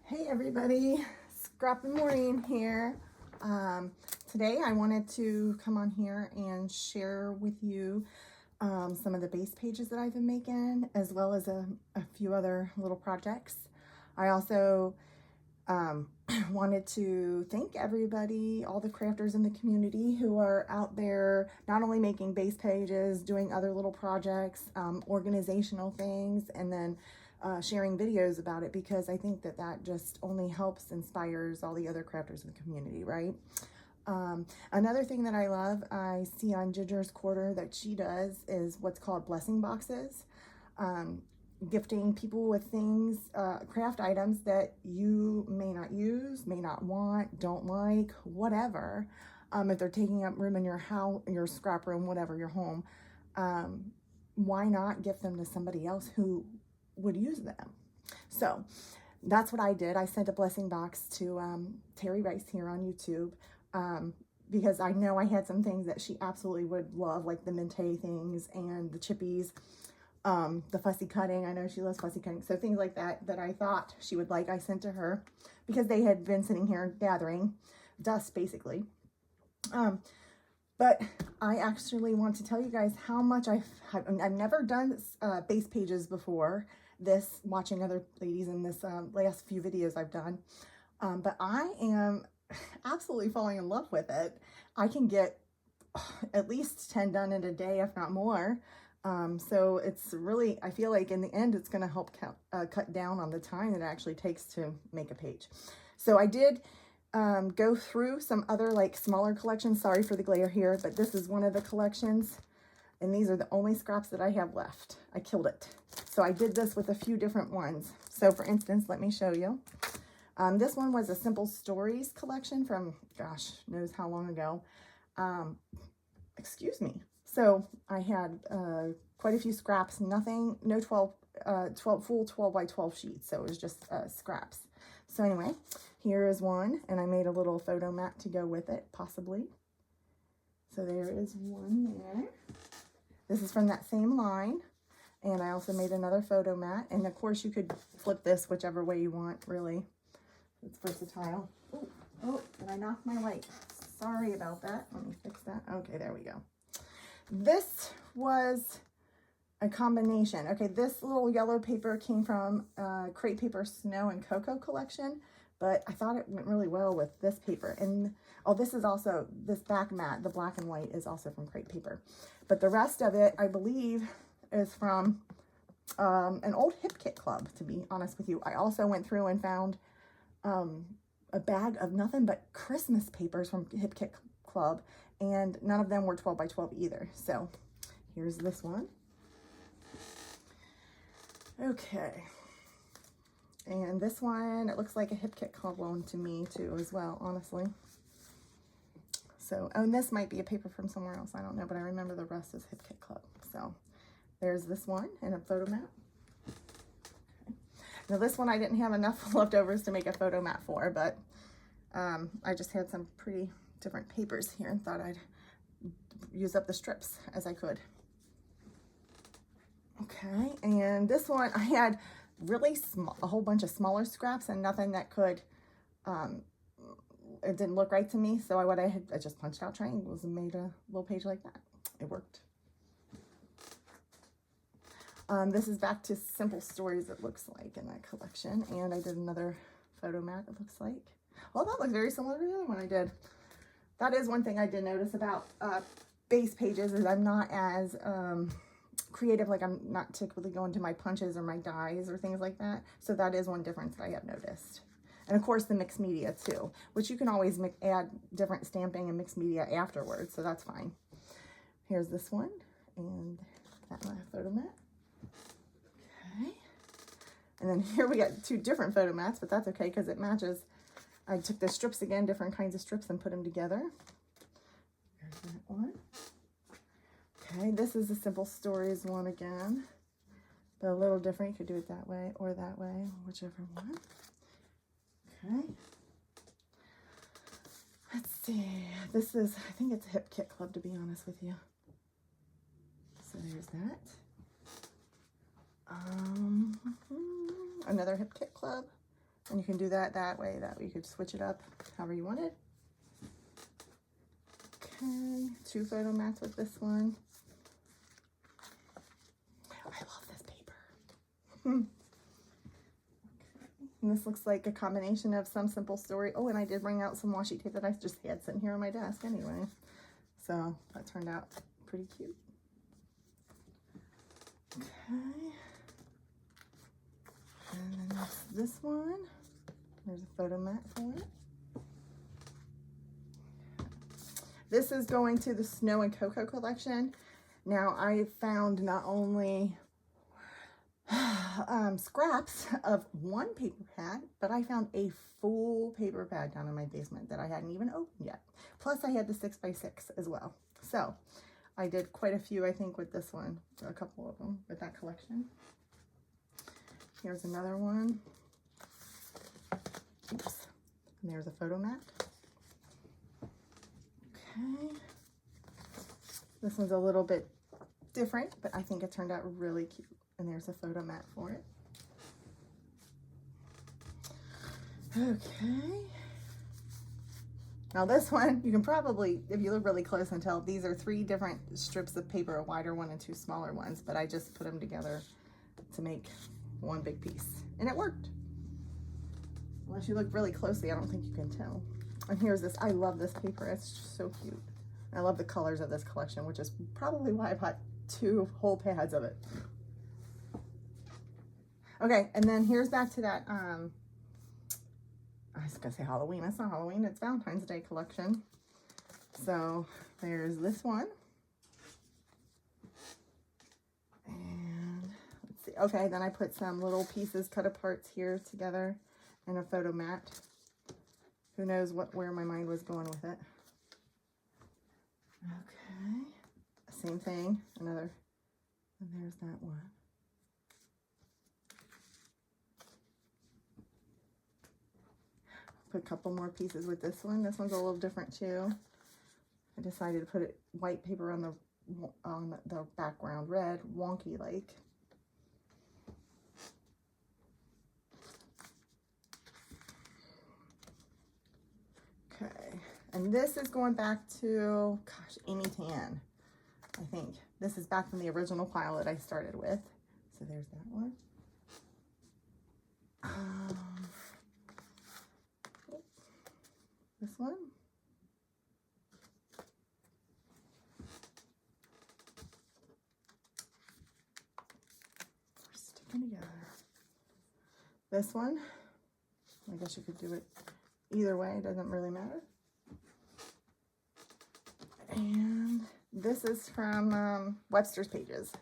Hey everybody, Scrap and Maureen here. Today I wanted to come on here and share with you some of the base pages that I've been making, as well as a few other little projects. I also wanted to thank everybody, all the crafters in the community who are out there not only making base pages, doing other little projects, organizational things, and then sharing videos about it, because I think that that just only helps, inspires all the other crafters in the community, right? Another thing that I love, I see on Ginger's Quarter that she does, is what's called blessing boxes. Gifting people with things, craft items that you may not use, may not want, don't like, whatever. If they're taking up room in your house, your scrap room, whatever, your home, why not gift them to somebody else who would use them? So that's what I did. I sent a blessing box to Terry Rice here on YouTube, because I know I had some things that she absolutely would love, like the Mente things and the chippies, the fussy cutting. I know she loves fussy cutting. So things like that that I thought she would like, I sent to her because they had been sitting here gathering dust basically. But I actually want to tell you guys how much I've never done base pages before this, watching other ladies in this last few videos I've done. But I am absolutely falling in love with it. I can get at least 10 done in a day, if not more. So it's really, I feel like in the end, it's going to help cut down on the time that it actually takes to make a page. So I did go through some other like smaller collections. Sorry for the glare here, but this is one of the collections. And these are the only scraps that I have left. I killed it. So I did this with a few different ones. So for instance, let me show you. This one was a Simple Stories collection from, gosh, knows how long ago. Excuse me. So I had quite a few scraps, nothing, no full 12 by 12 sheets. So it was just scraps. So anyway, here is one, and I made a little photo mat to go with it, possibly. So there is one there. This is from that same line. And I also made another photo mat. And of course you could flip this whichever way you want, really. It's versatile. Oh, and I knocked my light. Sorry about that. Let me fix that. Okay, there we go. This was a combination. Okay, this little yellow paper came from Crate Paper Snow and Cocoa collection, but I thought it went really well with this paper. And oh, this is also, this back mat, the black and white, is also from Crate Paper. But the rest of it, I believe, is from an old Hip Kit Club, to be honest with you. I also went through and found a bag of nothing but Christmas papers from Hip Kit Club, and none of them were 12 by 12 either. So here's this one. Okay. And this one, it looks like a Hip Kit Club one to me too, as well, honestly. So, oh, and this might be a paper from somewhere else. I don't know, but I remember the rest is Hip Kit Club. So there's this one and a photo mat. Okay. Now this one I didn't have enough leftovers to make a photo mat for, but I just had some pretty different papers here and thought I'd use up the strips as I could. Okay, and this one I had really small, a whole bunch of smaller scraps and nothing that could, it didn't look right to me. So I just punched out triangles and made a little page like that. It worked. This is back to Simple Stories, it looks like, in that collection. And I did another photo mat, it looks like. Well, that looks very similar to the other one I did. That is one thing I did notice about base pages, is I'm not as creative. Like, I'm not typically going to my punches or my dies or things like that. So that is one difference that I have noticed. And of course the mixed media too, which you can always add different stamping and mixed media afterwards. So that's fine. Here's this one and that my photo mat. Okay. And then here we got two different photo mats, but that's okay because it matches. I took the strips again, different kinds of strips, and put them together. There's that one. Okay, this is the Simple Stories one again, but a little different. You could do it that way, whichever one. Okay. Let's see. This is, I think it's Hip Kit Club, to be honest with you. So there's that. Another Hip Kit Club. And you can do that way you could switch it up however you wanted. Okay, 2 photo mats with this one. I love this paper. Okay. And this looks like a combination of Some Simple Story. Oh, and I did bring out some washi tape that I just had sitting here on my desk anyway. So that turned out pretty cute. Okay. And then there's this one. There's a photo mat for it. This is going to the Snow and Cocoa collection. Now I found not only scraps of one paper pad, but I found a full paper pad down in my basement that I hadn't even opened yet. Plus I had the 6x6 as well. So I did quite a few, I think, with this one, a couple of them with that collection. Here's another one. Oops. And there's a photo mat. Okay. This one's a little bit different, but I think it turned out really cute. And there's a photo mat for it. Okay. Now this one, you can probably, if you look really close and tell, these are 3 different strips of paper, a wider one and 2 smaller ones, but I just put them together to make one big piece. And it worked. Unless you look really closely, I don't think you can tell. And here's this, I love this paper, it's just so cute. I love the colors of this collection, which is probably why I bought 2 whole pads of it. Okay, and then here's back to that, I was gonna say Halloween, it's not Halloween, it's Valentine's Day collection. So there's this one. And let's see, okay, then I put some little pieces, cut aparts here together in a photo mat. Who knows where my mind was going with it. Okay, same thing, another, and there's that one. Put a couple more pieces with this one. This one's a little different too. I decided to put it white paper on the background, red, wonky like. Okay, and this is going back to, gosh, Amy Tan, I think. This is back from the original pile that I started with. So there's that one. This one. We're sticking together. This one, I guess you could do it either way, it doesn't really matter. And this is from Webster's Pages.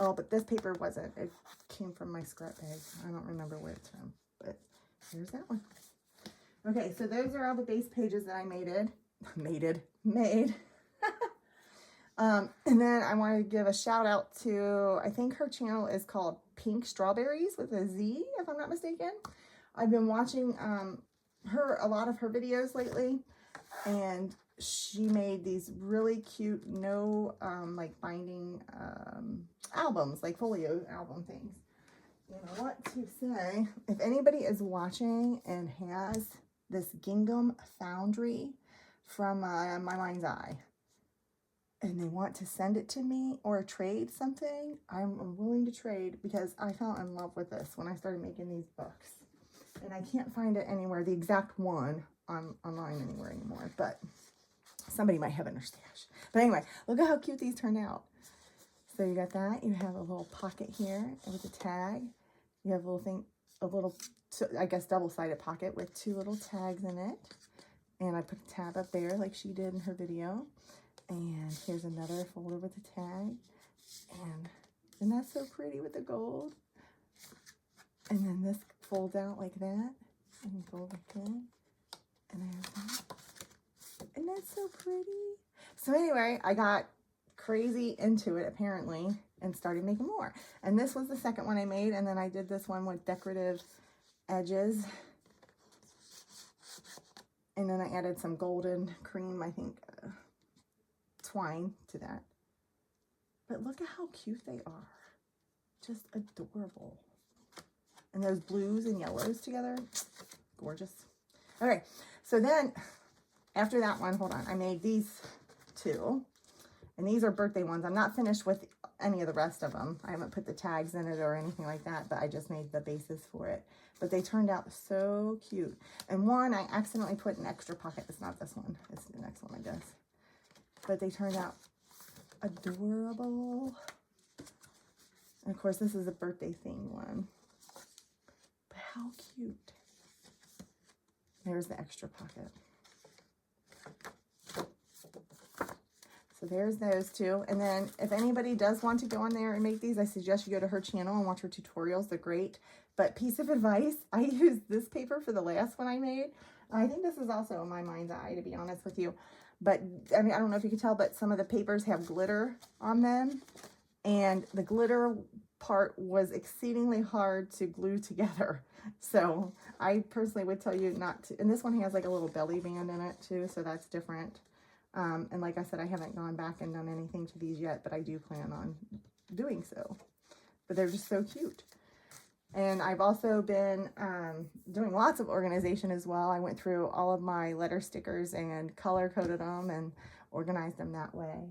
Oh, but this paper wasn't. It came from my scrap bag. I don't remember where it's from, but here's that one. Okay, so those are all the base pages that I made. And then I wanted to give a shout out to, I think her channel is called Pink Strawberries with a Z, if I'm not mistaken. I've been watching a lot of her videos lately, and she made these really cute, like binding albums, like folio album things. And I want to say, if anybody is watching and has this gingham foundry from My Mind's Eye, and they want to send it to me or trade something, I'm willing to trade, because I fell in love with this when I started making these books. And I can't find it anywhere, the exact one online anywhere anymore, but somebody might have it in their stash. But anyway, look at how cute these turned out. So you got that. You have a little pocket here with a tag. You have a little, I guess, double-sided pocket with 2 little tags in it. And I put a tab up there like she did in her video. And here's another folder with a tag. And isn't that so pretty with the gold? And then this folds out like that. And gold like that. And there's that. And that's so pretty. So anyway, I got crazy into it apparently and started making more. And this was the second one I made. And then I did this one with decorative edges. And then I added some golden cream, I think, twine to that. But look at how cute they are. Just adorable. And those blues and yellows together, gorgeous. Okay, so then after that one, hold on, I made these two. And these are birthday ones. I'm not finished with any of the rest of them. I haven't put the tags in it or anything like that, but I just made the bases for it. But they turned out so cute. And one, I accidentally put an extra pocket. It's not this one. It's the next one, I guess. But they turned out adorable. And of course, this is a birthday theme one. But how cute. There's the extra pocket. So there's those two. And then if anybody does want to go on there and make these, I suggest you go to her channel and watch her tutorials. They're great. But piece of advice, I used this paper for the last one I made. I think this is also in my mind's eye, to be honest with you. But I mean, I don't know if you can tell, but some of the papers have glitter on them. And the glitter part was exceedingly hard to glue together. So I personally would tell you not to. And this one has like a little belly band in it too, so that's different. And like I said, I haven't gone back and done anything to these yet, but I do plan on doing so. But they're just so cute. And I've also been doing lots of organization as well. I went through all of my letter stickers and color-coded them and organized them that way.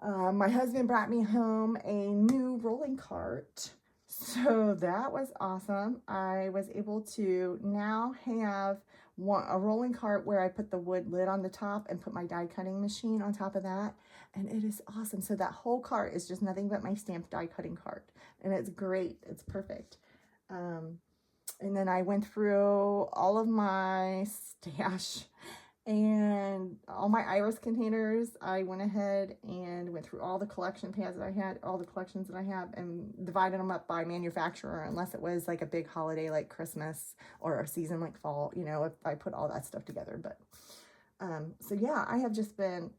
My husband brought me home a new rolling cart. So that was awesome. I was able to now have a rolling cart where I put the wood lid on the top and put my die cutting machine on top of that. And it is awesome. So that whole cart is just nothing but my stamped die cutting cart. And it's great. It's perfect. And then I went through all of my stash and all my iris containers. I went ahead and went through all the collection pads that I had, all the collections that I have, and divided them up by manufacturer, unless it was like a big holiday like Christmas or a season like fall, you know, if I put all that stuff together. But so yeah, I have just been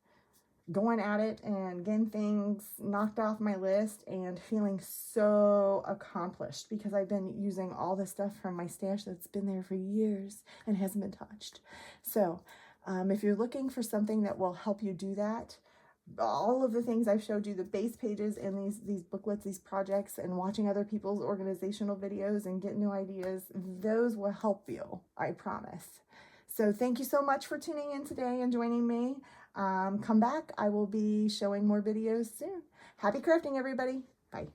going at it and getting things knocked off my list and feeling so accomplished because I've been using all the stuff from my stash that's been there for years and hasn't been touched. So if you're looking for something that will help you do that, all of the things I've showed you, the base pages and these booklets, these projects, and watching other people's organizational videos and getting new ideas, those will help you, I promise. So thank you so much for tuning in today and joining me. Come back. I will be showing more videos soon. Happy crafting, everybody. Bye.